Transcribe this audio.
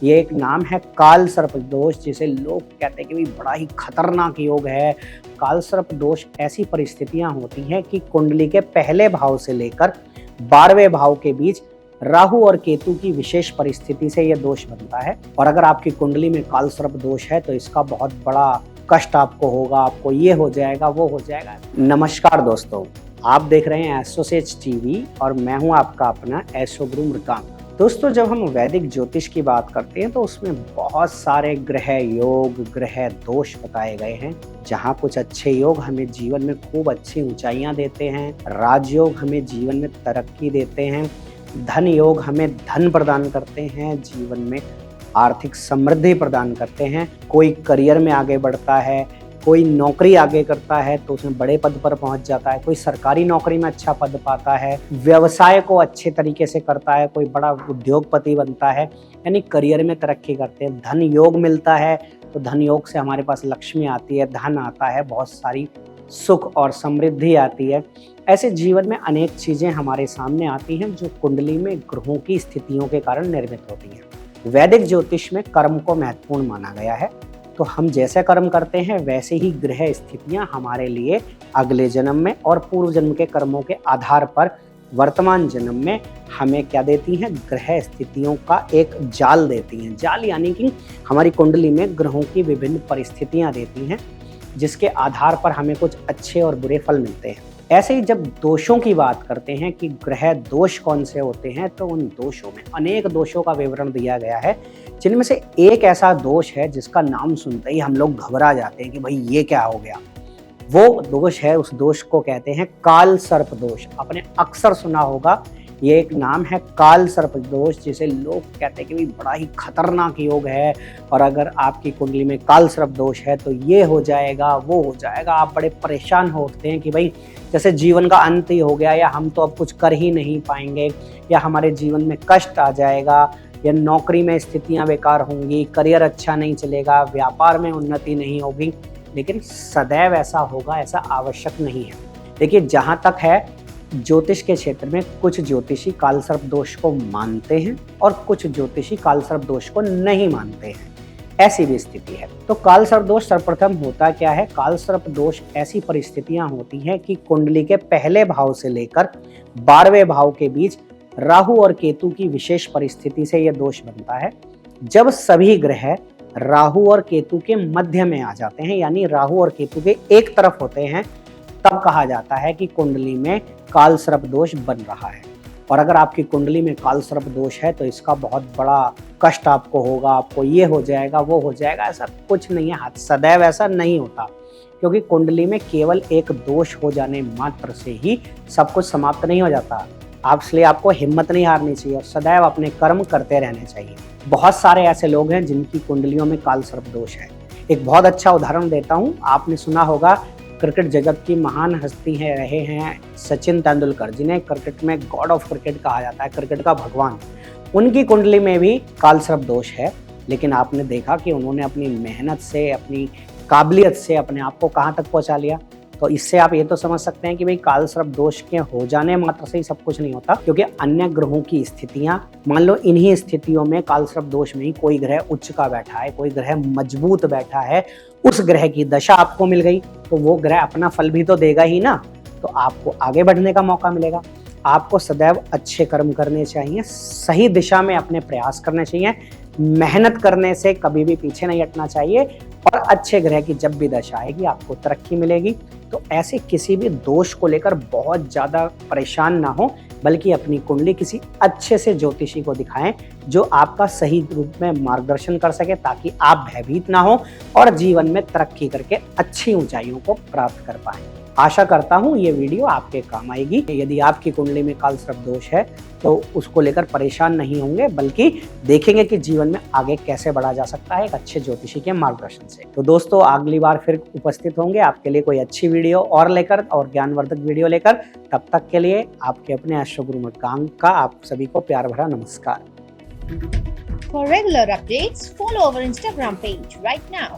ये एक नाम है काल सर्प दोष, जिसे लोग कहते हैं कि भाई बड़ा ही खतरनाक योग है। काल सर्प दोष ऐसी परिस्थितियां होती हैं कि कुंडली के पहले भाव से लेकर 12वें भाव के बीच राहु और केतु की विशेष परिस्थिति से यह दोष बनता है। और अगर आपकी कुंडली में काल सर्प दोष है तो इसका बहुत बड़ा कष्ट आपको होगा, आपको ये हो जाएगा, वो हो जाएगा। नमस्कार दोस्तों, आप देख रहे हैं एस्ट्रोसेज टीवी और मैं हूं आपका अपना एस्ट्रो गुरु मृगांक। दोस्तों, जब हम वैदिक ज्योतिष की बात करते हैं तो उसमें बहुत सारे ग्रह योग, ग्रह दोष बताए गए हैं। जहाँ कुछ अच्छे योग हमें जीवन में खूब अच्छी ऊंचाइयां देते हैं, राजयोग हमें जीवन में तरक्की देते हैं, धन योग हमें धन प्रदान करते हैं, जीवन में आर्थिक समृद्धि प्रदान करते हैं। कोई करियर में आगे बढ़ता है, कोई नौकरी आगे करता है तो उसमें बड़े पद पर पहुंच जाता है, कोई सरकारी नौकरी में अच्छा पद पाता है, व्यवसाय को अच्छे तरीके से करता है, कोई बड़ा उद्योगपति बनता है, यानी करियर में तरक्की करते हैं। धन योग मिलता है तो धन योग से हमारे पास लक्ष्मी आती है, धन आता है, बहुत सारी सुख और समृद्धि आती है। ऐसे जीवन में अनेक चीजें हमारे सामने आती हैं जो कुंडली में ग्रहों की स्थितियों के कारण निर्मित होती हैं। वैदिक ज्योतिष में कर्म को महत्वपूर्ण माना गया है, तो हम जैसे कर्म करते हैं वैसे ही ग्रह स्थितियां हमारे लिए अगले जन्म में और पूर्व जन्म के कर्मों के आधार पर वर्तमान जन्म में हमें क्या देती हैं, ग्रह स्थितियों का एक जाल देती हैं। जाल यानी कि हमारी कुंडली में ग्रहों की विभिन्न परिस्थितियां देती हैं जिसके आधार पर हमें कुछ अच्छे और बुरे फल मिलते हैं। ऐसे ही जब दोषों की बात करते हैं कि ग्रह दोष कौन से होते हैं, तो उन दोषों में अनेक दोषों का विवरण दिया गया है, जिनमें से एक ऐसा दोष है जिसका नाम सुनते ही हम लोग घबरा जाते हैं कि भाई ये क्या हो गया। वो दोष है, उस दोष को कहते हैं काल सर्प दोष। आपने अक्सर सुना होगा, ये एक नाम है काल सर्प दोष, जिसे लोग कहते हैं कि भाई बड़ा ही खतरनाक योग है और अगर आपकी कुंडली में काल सर्प दोष है तो ये हो जाएगा, वो हो जाएगा। आप बड़े परेशान होते हैं कि भाई जैसे जीवन का अंत ही हो गया, या हम तो अब कुछ कर ही नहीं पाएंगे, या हमारे जीवन में कष्ट आ जाएगा, या नौकरी में स्थितियां बेकार होंगी, करियर अच्छा नहीं चलेगा, व्यापार में उन्नति नहीं होगी। लेकिन सदैव ऐसा होगा, ऐसा आवश्यक नहीं है। देखिए, जहाँ तक है ज्योतिष के क्षेत्र में कुछ ज्योतिषी काल सर्प दोष को मानते हैं और कुछ ज्योतिषी काल सर्प दोष को नहीं मानते हैं, ऐसी भी स्थिति है। तो काल सर्प दोष सर्वप्रथम होता क्या है? काल सर्प दोष ऐसी परिस्थितियां होती हैं कि कुंडली के पहले भाव से लेकर 12वें भाव के बीच राहु और केतु की विशेष परिस्थिति से यह दोष बनता है। जब सभी ग्रह राहु और केतु के मध्य में आ जाते हैं, यानी राहु और केतु के एक तरफ होते हैं, तब कहा जाता है कि कुंडली में काल सर्प दोष बन रहा है। और अगर आपकी कुंडली में काल सर्प दोष है तो इसका बहुत बड़ा कष्ट आपको होगा, आपको ये हो जाएगा, वो हो जाएगा। ऐसा कुछ नहीं है, सदैव ऐसा नहीं होता, क्योंकि कुंडली में केवल एक दोष हो जाने मात्र से ही सब कुछ समाप्त नहीं हो जाता। इसलिए आपको हिम्मत नहीं हारनी चाहिए और सदैव अपने कर्म करते रहने चाहिए। बहुत सारे ऐसे लोग हैं जिनकी कुंडलियों में काल सर्प दोष है। एक बहुत अच्छा उदाहरण देता हूँ। आपने सुना होगा, क्रिकेट जगत की महान हस्ती रहे हैं सचिन तेंदुलकर, जिन्हें क्रिकेट में गॉड ऑफ क्रिकेट कहा जाता है, क्रिकेट का भगवान। उनकी कुंडली में भी काल सर्प दोष है, लेकिन आपने देखा कि उन्होंने अपनी मेहनत से, अपनी काबिलियत से अपने आप को कहाँ तक पहुँचा लिया। तो इससे आप ये तो समझ सकते हैं कि भाई काल सर्प दोष के हो जाने मात्र से ही सब कुछ नहीं होता, क्योंकि अन्य ग्रहों की स्थितियां, मान लो इन्हीं स्थितियों में काल सर्प दोष में ही कोई ग्रह उच्च का बैठा है, कोई ग्रह मजबूत बैठा है, उस ग्रह की दशा आपको मिल गई तो वो ग्रह अपना फल भी तो देगा ही ना, तो आपको आगे बढ़ने का मौका मिलेगा। आपको सदैव अच्छे कर्म करने चाहिए, सही दिशा में अपने प्रयास करने चाहिए, मेहनत करने से कभी भी पीछे नहीं हटना चाहिए, और अच्छे ग्रह की जब भी दशा आएगी आपको तरक्की मिलेगी। तो ऐसे किसी भी दोष को लेकर बहुत ज़्यादा परेशान ना हो, बल्कि अपनी कुंडली किसी अच्छे से ज्योतिषी को दिखाएं जो आपका सही रूप में मार्गदर्शन कर सके, ताकि आप भयभीत ना हो और जीवन में तरक्की करके अच्छी ऊंचाइयों को प्राप्त कर पाएं। आशा करता हूँ ये वीडियो आपके काम आएगी। यदि आपकी कुंडली में काल सर्प दोष है तो उसको लेकर परेशान नहीं होंगे, बल्कि देखेंगे कि जीवन में आगे कैसे बढ़ा जा सकता है एक अच्छे ज्योतिषी के मार्गदर्शन से। तो दोस्तों, अगली बार फिर उपस्थित होंगे आपके लिए कोई अच्छी वीडियो और लेकर, और ज्ञानवर्धक वीडियो लेकर। तब तक के लिए आपके अपने एस्ट्रो गुरु मृगांक का आप सभी को प्यार भरा नमस्कार। For regular updates, follow our Instagram page right now.